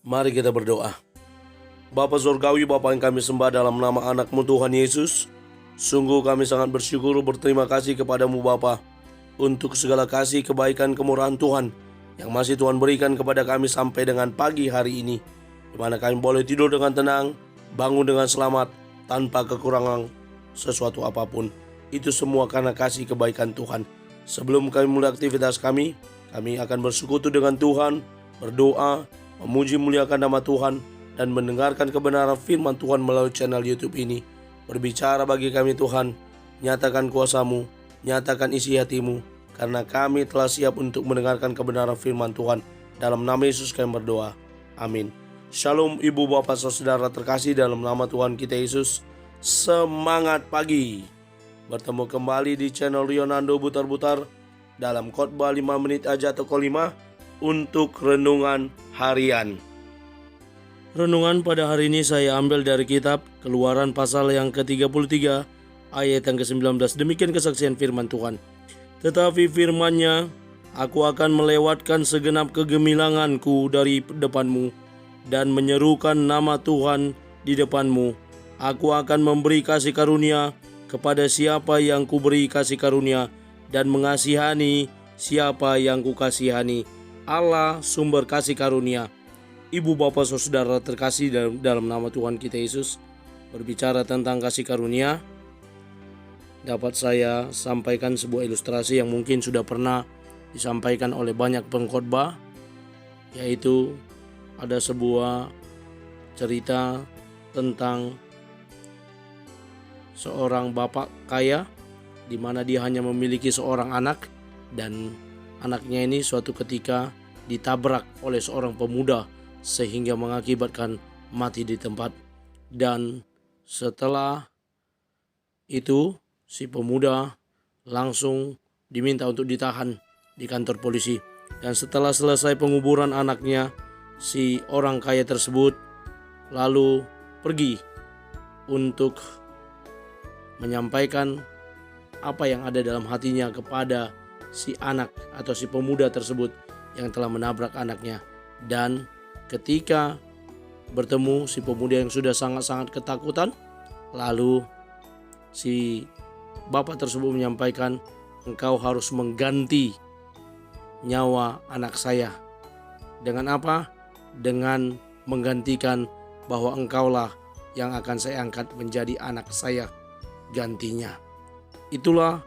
Mari kita berdoa. Bapa Surgawi, Bapa yang kami sembah dalam nama anak-Mu Tuhan Yesus, sungguh kami sangat bersyukur berterima kasih kepadamu Bapa untuk segala kasih, kebaikan, kemurahan Tuhan yang masih Tuhan berikan kepada kami sampai dengan pagi hari ini, di mana kami boleh tidur dengan tenang, bangun dengan selamat, tanpa kekurangan sesuatu apapun. Itu semua karena kasih kebaikan Tuhan. Sebelum kami mulai aktivitas kami akan bersekutu dengan Tuhan, berdoa, memuji muliakan nama Tuhan, dan mendengarkan kebenaran firman Tuhan melalui channel YouTube ini. Berbicara bagi kami Tuhan, nyatakan kuasa-Mu, nyatakan isi hati-Mu, karena kami telah siap untuk mendengarkan kebenaran firman Tuhan. Dalam nama Yesus kami berdoa. Amin. Shalom ibu bapak saudara terkasih dalam nama Tuhan kita Yesus. Semangat pagi. Bertemu kembali di channel Rionando Butar-Butar dalam khotbah 5 menit aja atau 5 untuk renungan harian. Renungan pada hari ini saya ambil dari kitab Keluaran pasal yang ke-33 ayat yang ke-19. Demikian kesaksian firman Tuhan. Tetapi firman-Nya, aku akan melewatkan segenap kegemilanganku dari depanmu dan menyerukan nama Tuhan di depanmu. Aku akan memberi kasih karunia kepada siapa yang kuberi kasih karunia dan mengasihani siapa yang kukasihani. Allah sumber kasih karunia. Ibu bapak saudara terkasih dalam nama Tuhan kita Yesus, berbicara tentang kasih karunia, dapat saya sampaikan sebuah ilustrasi yang mungkin sudah pernah disampaikan oleh banyak pengkhotbah, yaitu ada sebuah cerita tentang seorang bapak kaya di mana dia hanya memiliki seorang anak, dan anaknya ini suatu ketika ditabrak oleh seorang pemuda sehingga mengakibatkan mati di tempat. Dan setelah itu si pemuda langsung diminta untuk ditahan di kantor polisi. Dan setelah selesai penguburan anaknya, si orang kaya tersebut lalu pergi untuk menyampaikan apa yang ada dalam hatinya kepada si anak atau si pemuda tersebut yang telah menabrak anaknya. Dan ketika bertemu si pemuda yang sudah sangat-sangat ketakutan, lalu si bapak tersebut menyampaikan, engkau harus mengganti nyawa anak saya. Dengan apa? Dengan menggantikan bahwa engkaulah yang akan saya angkat menjadi anak saya gantinya. Itulah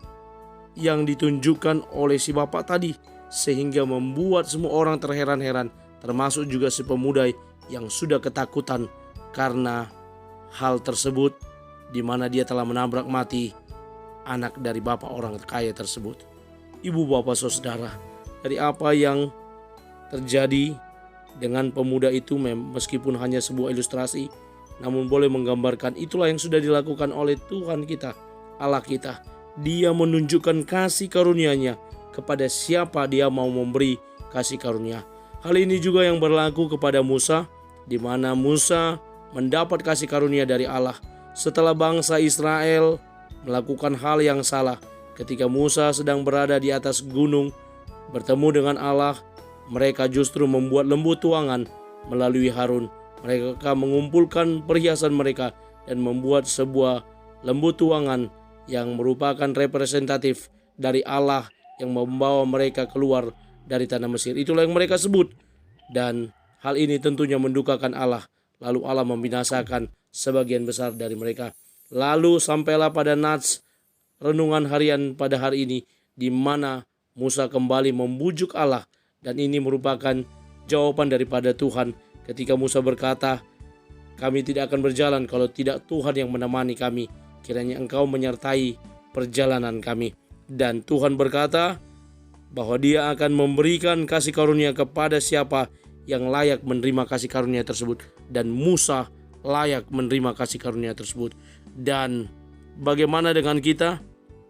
yang ditunjukkan oleh si bapak tadi, sehingga membuat semua orang terheran-heran, termasuk juga si pemuda yang sudah ketakutan karena hal tersebut, di mana dia telah menabrak mati anak dari bapak orang kaya tersebut. Ibu bapak saudara, dari apa yang terjadi dengan pemuda itu, meskipun hanya sebuah ilustrasi, namun boleh menggambarkan itulah yang sudah dilakukan oleh Tuhan kita, Allah kita. Dia menunjukkan kasih karunia-Nya kepada siapa dia mau memberi kasih karunia. Hal ini juga yang berlaku kepada Musa, di mana Musa mendapat kasih karunia dari Allah setelah bangsa Israel melakukan hal yang salah. Ketika Musa sedang berada di atas gunung bertemu dengan Allah, mereka justru membuat lembu tuangan melalui Harun. Mereka mengumpulkan perhiasan mereka dan membuat sebuah lembu tuangan yang merupakan representatif dari Allah yang membawa mereka keluar dari tanah Mesir. Itulah yang mereka sebut. Dan hal ini tentunya mendukakan Allah. Lalu Allah membinasakan sebagian besar dari mereka. Lalu sampailah pada nats renungan harian pada hari ini, di mana Musa kembali membujuk Allah. Dan ini merupakan jawaban daripada Tuhan ketika Musa berkata, kami tidak akan berjalan kalau tidak Tuhan yang menemani kami. Kiranya engkau menyertai perjalanan kami. Dan Tuhan berkata bahwa dia akan memberikan kasih karunia kepada siapa yang layak menerima kasih karunia tersebut. Dan Musa layak menerima kasih karunia tersebut. Dan bagaimana dengan kita?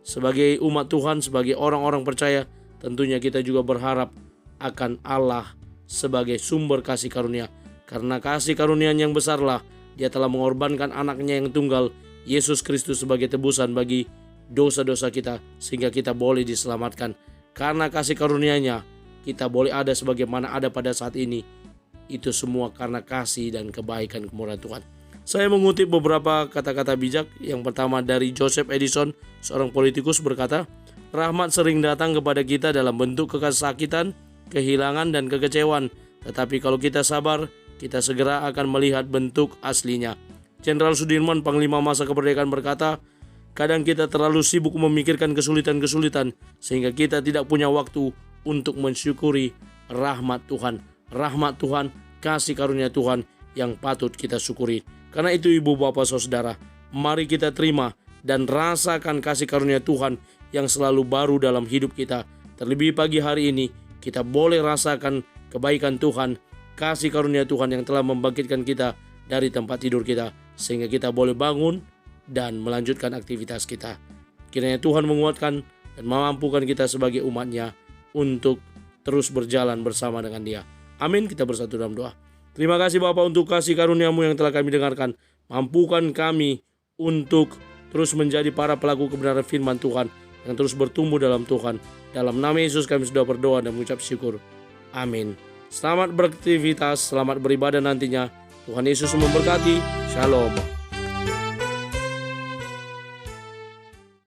Sebagai umat Tuhan, sebagai orang-orang percaya, tentunya kita juga berharap akan Allah sebagai sumber kasih karunia. Karena kasih karunia yang besarlah, dia telah mengorbankan anaknya yang tunggal, Yesus Kristus, sebagai tebusan bagi dosa-dosa kita, sehingga kita boleh diselamatkan. Karena kasih karunia-Nya, kita boleh ada sebagaimana ada pada saat ini. itu semua karena kasih dan kebaikan kemurahan Tuhan. Saya mengutip beberapa kata-kata bijak. Yang pertama dari Joseph Edison, seorang politikus, berkata, rahmat sering datang kepada kita dalam bentuk kesakitan, kehilangan, dan kekecewaan. Tetapi kalau kita sabar, kita segera akan melihat bentuk aslinya. Jenderal Sudirman, Panglima masa kemerdekaan, berkata, kadang kita terlalu sibuk memikirkan kesulitan-kesulitan sehingga kita tidak punya waktu untuk mensyukuri rahmat Tuhan. Rahmat Tuhan, kasih karunia Tuhan yang patut kita syukuri. Karena itu ibu bapak saudara, mari kita terima dan rasakan kasih karunia Tuhan yang selalu baru dalam hidup kita. Terlebih pagi hari ini, kita boleh rasakan kebaikan Tuhan, kasih karunia Tuhan yang telah membangkitkan kita dari tempat tidur kita, sehingga kita boleh bangun dan melanjutkan aktivitas kita. Kiranya Tuhan menguatkan dan memampukan kita sebagai umat-Nya untuk terus berjalan bersama dengan Dia. Amin. Kita bersatu dalam doa. Terima kasih Bapa untuk kasih karunia-Mu yang telah kami dengarkan. Mampukan kami untuk terus menjadi para pelaku kebenaran firman Tuhan yang terus bertumbuh dalam Tuhan. Dalam nama Yesus kami sudah berdoa dan mengucap syukur. Amin. Selamat beraktivitas, selamat beribadah nantinya. Tuhan Yesus memberkati. Shalom.